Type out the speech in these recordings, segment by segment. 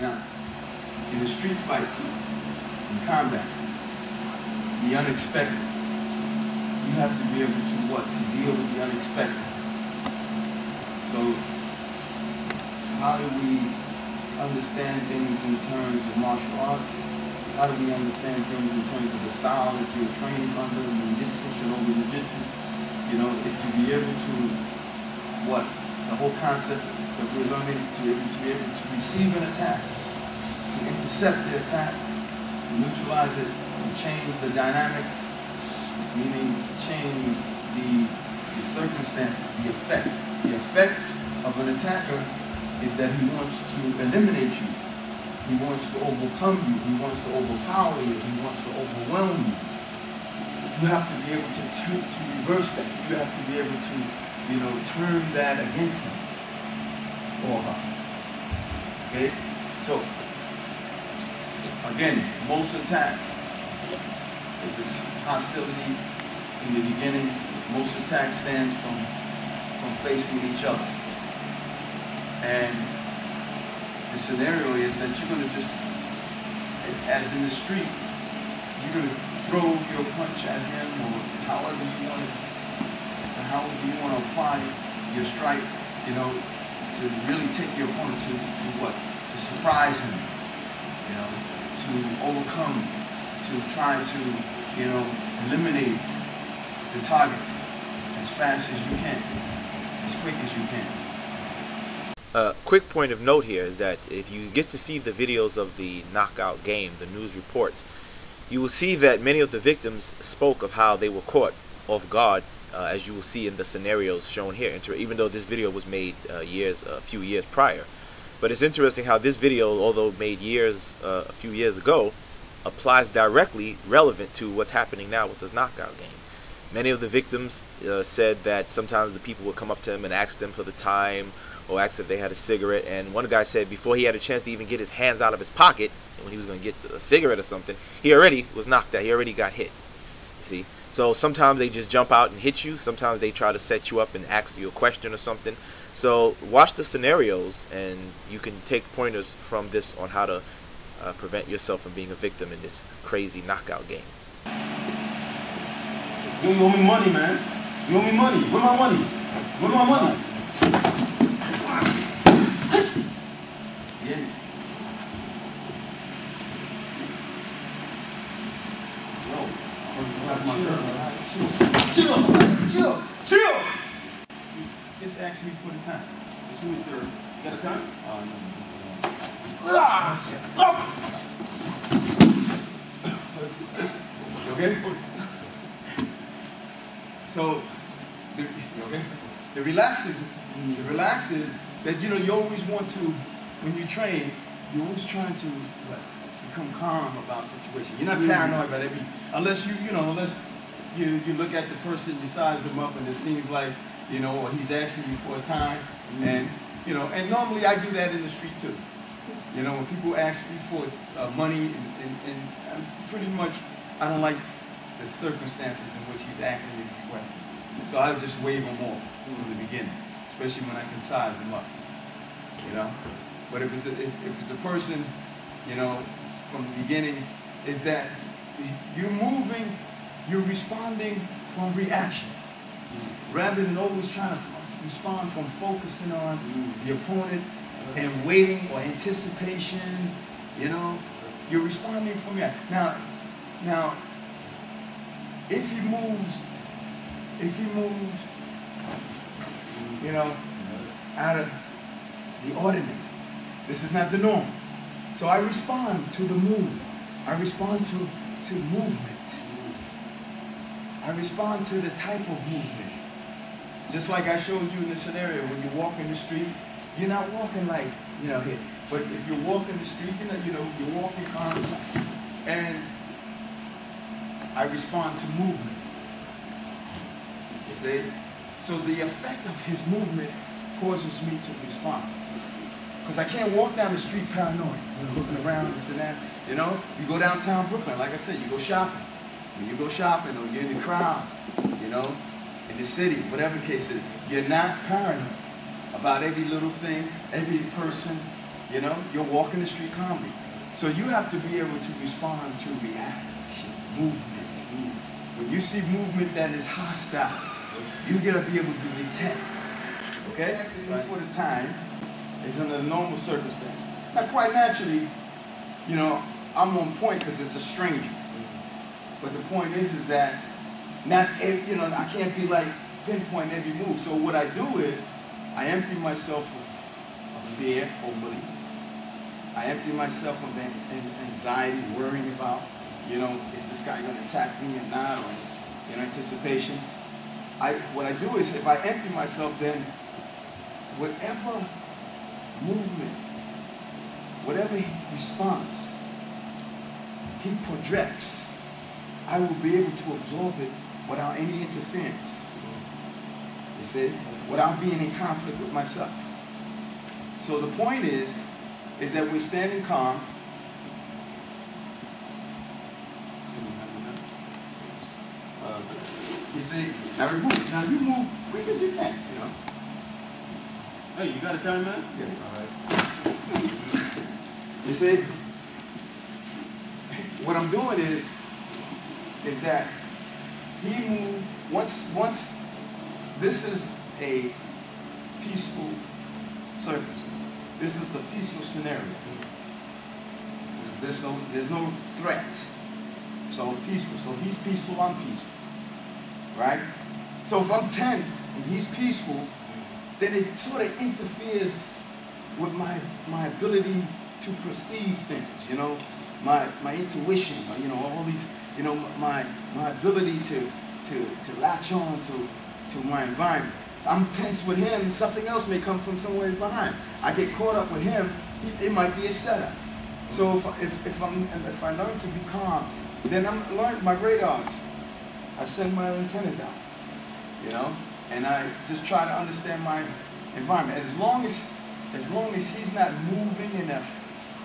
Now, in a street fight, in combat, the unexpected, you have to be able to what? To deal with the unexpected. So, how do we understand things in terms of martial arts? How do we understand things in terms of the style that you're training under, Ninjutsu, Shinobi Ninjutsu? You know, is to be able to, what? The whole concept that we're learning, to be able to receive an attack, to intercept the attack, to neutralize it, to change the dynamics, meaning to change the circumstances, the effect. The effect of an attacker is that he wants to eliminate you. He wants to overcome you. He wants to overpower you. He wants to overwhelm you. You have to be able to reverse that. You have to be able to, you know, turn that against him or her. Okay? So, again, most attack, if it's hostility in the beginning, most attack stands from facing each other. And the scenario is that you're going to just, as in the street, you're going to throw your punch at him, or however you want to apply your strike, you know, to really take your opponent to what? To surprise him, you know, to overcome, to try to, you know, eliminate the target as fast as you can, as quick as you can. Quick point of note here is that if you get to see the videos of the knockout game, the news reports, you will see that many of the victims spoke of how they were caught off guard, as you will see in the scenarios shown here, even though this video was made a few years prior. But it's interesting how this video, although made a few years ago, applies directly relevant to what's happening now with this knockout game. Many of the victims said that sometimes the people would come up to them and ask them for the time, or asked if they had a cigarette, and one guy said before he had a chance to even get his hands out of his pocket, when he was going to get a cigarette or something, he already was knocked out. He already got hit. You see? So sometimes they just jump out and hit you. Sometimes they try to set you up and ask you a question or something. So watch the scenarios, and you can take pointers from this on how to prevent yourself from being a victim in this crazy knockout game. You owe me money, man. You owe me money. Where my money? Where my money? Yeah. Yo, chill. Just ask me for the time. Excuse me, sir. You got a time? No. You okay? So, you okay? The relax is that, you know, you always want to, when you train, you're always trying to become calm about situations. You're not paranoid about unless you look at the person, you size them up, and it seems like, you know, or he's asking you for a time, and, you know, and normally I do that in the street too. You know, when people ask me for money, and pretty much, I don't like the circumstances in which he's asking me these questions. So I would just wave him off from the beginning, especially when I can size him up, you know. But if it's a person, you know, from the beginning, is that you're moving, you're responding from reaction, rather than always trying to respond from focusing on the opponent and waiting or anticipation, you know. You're responding from reaction. Now, if he moves, you know, out of the ordinary, this is not the norm. So I respond to the move. I respond to movement. I respond to the type of movement. Just like I showed you in the scenario, when you walk in the street, you're not walking like, you know, here. But if you're walking the street, you're walking on, and I respond to movement. You see? So the effect of his movement causes me to respond. Because I can't walk down the street paranoid, looking around this and that. You know, you go downtown Brooklyn, like I said, you go shopping. When you go shopping or you're in the crowd, you know, in the city, whatever the case is, you're not paranoid about every little thing, every person, You know, you're walking the street calmly. So you have to be able to respond to reaction, movement. When you see movement that is hostile, you gotta be able to detect. Okay? For the time, it's under the normal circumstance. Now, quite naturally, you know, I'm on point because it's a stranger. But the point is that not every, you know, I can't be like pinpoint every move. So what I do is I empty myself of fear, hopefully. I empty myself of anxiety, worrying about, you know, is this guy going to attack me or not, or in anticipation. What I do is if I empty myself, then whatever movement, whatever response he projects, I will be able to absorb it without any interference. You see? Without being in conflict with myself. So the point is that we're standing calm. You see, now you move quick as you can, you know. Hey, you got a time, man? Yeah. All right. You see, what I'm doing is that he moved once this is a peaceful circumstance. This is a peaceful scenario. There's no threat. So peaceful. So he's peaceful, I'm peaceful. Right? So if I'm tense and he's peaceful, then it sort of interferes with my ability to perceive things, you know, my intuition, you know, all these, you know, my ability to latch on to my environment. I'm tense with him, something else may come from somewhere behind. I get caught up with him, it might be a setup. So if I learn to be calm, then I'm learning my radars. I send my antennas out, you know, and I just try to understand my environment. And as long as he's not moving in a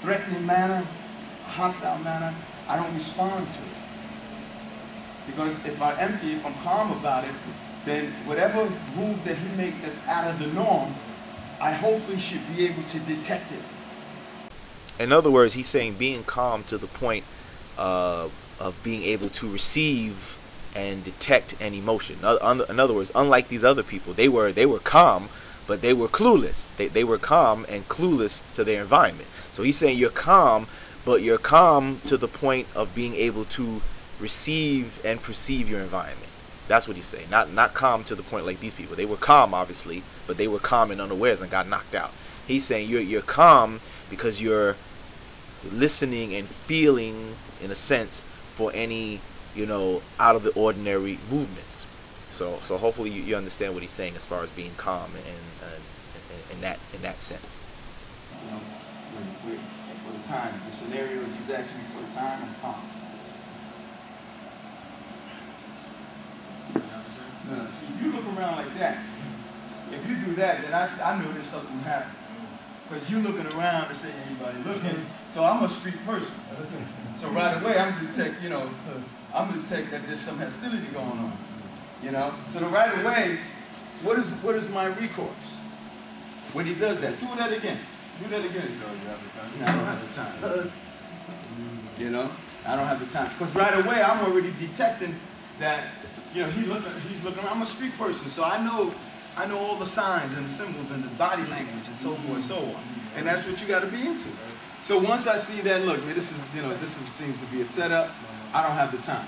threatening manner, a hostile manner, I don't respond to it. Because if I'm calm about it, then whatever move that he makes that's out of the norm, I hopefully should be able to detect it. In other words, he's saying being calm to the point of being able to receive and detect an emotion. In other words, unlike these other people, they were calm, but they were clueless. They were calm and clueless to their environment. So he's saying you're calm, but you're calm to the point of being able to receive and perceive your environment. That's what he's saying. Not calm to the point like these people. They were calm, obviously, but they were calm and unawares and got knocked out. He's saying you're calm because you're listening and feeling, in a sense, for any, you know, out of the ordinary movements. So hopefully you understand what he's saying as far as being calm in that sense. You know, for the time, the scenarios he's asking me for the time, I'm calm. No, see, if you look around like that, if you do that, then I know there's something happening. Because you looking around to say anybody looking. So I'm a street person. So right away I'm detect that there's some hostility going on. You know? So right away, what is my recourse? When he does that, do that again. Do that again. So you have the time? No, I don't have the time. You know? I don't have the time. Because right away I'm already detecting that, you know, he's looking around. I'm a street person, so I know all the signs and the symbols and the body language and so forth and so on. And that's what you got to be into. So once I see that, look, man, this seems to be a setup. I don't have the time.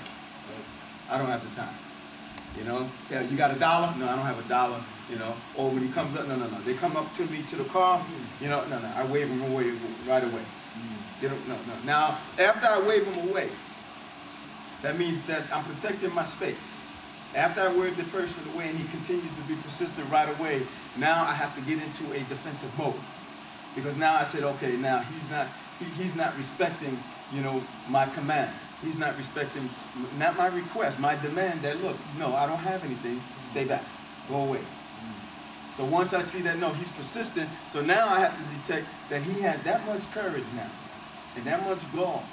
I don't have the time. You know, say, you got $1? No, I don't have $1. You know, or when he comes up, no. They come up to me to the car. You know, no. I wave them away right away. They don't, no. Now, after I wave them away, that means that I'm protecting my space. After I wave the person away and he continues to be persistent right away, now I have to get into a defensive mode. Because now I said, okay, now he's not respecting, you know, my command. He's not respecting, not my request, my demand that, look, no, I don't have anything, stay back, go away. So once I see that, no, he's persistent, so now I have to detect that he has that much courage now, and that much gall,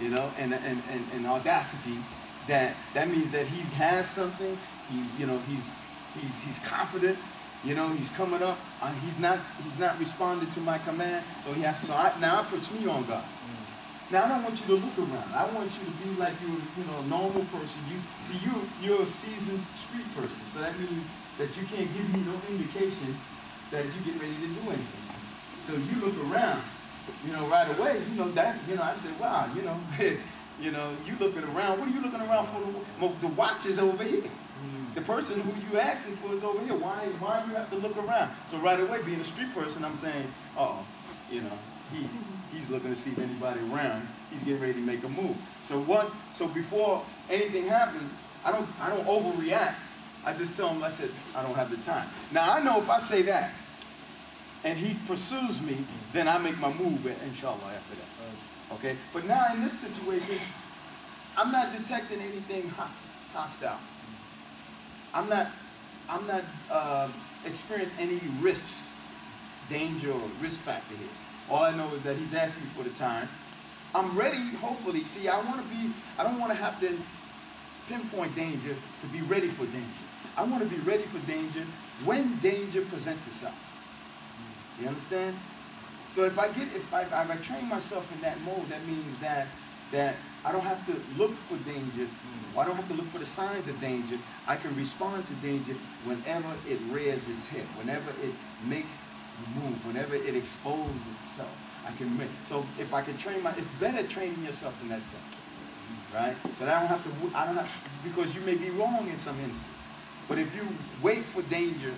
you know, and audacity, that means that he has something, he's confident, You know, he's coming up. He's not responding to my command. So he has to. Now it puts me on guard. Now I don't want you to look around. I want you to be like you're a normal person. You're a seasoned street person. So that means that you can't give me no indication that you get ready to do anything. So you look around, right away. I said, wow, you looking around. What are you looking around for? The watch is over here. The person who you asking for is over here. Why you have to look around? So right away, being a street person, I'm saying, he's looking to see if anybody around. He's getting ready to make a move. So before anything happens, I don't overreact. I just tell him, I said, I don't have the time. Now I know if I say that and he pursues me, then I make my move, inshallah, after that. Okay? But now in this situation, I'm not detecting anything hostile. I'm not experiencing any risk, danger, or risk factor here. All I know is that he's asking me for the time. I'm ready, hopefully. See, I don't want to have to pinpoint danger to be ready for danger. I want to be ready for danger when danger presents itself. You understand? So if I train myself in that mode, that means that I don't have to look for danger, or I don't have to look for the signs of danger. I can respond to danger whenever it rears its head, whenever it makes the move, whenever it exposes itself. So if I can it's better training yourself in that sense, right? So that I don't have to, because you may be wrong in some instance. But if you wait for danger,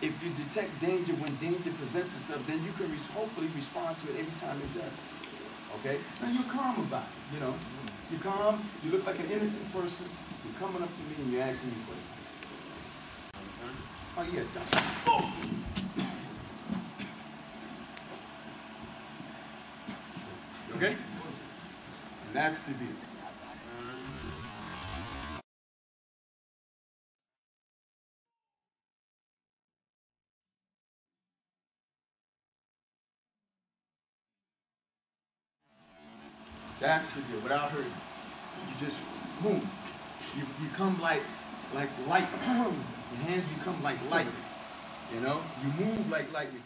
if you detect danger when danger presents itself, then you can hopefully respond to it every time it does. Okay? And you're calm about it, You're calm, you look like an innocent person, you're coming up to me and you're asking me for the time. Oh yeah, oh! Okay? And that's the deal. That's the deal. Without hurting, you just boom. You come like light. Your hands become like light. You move like lightning.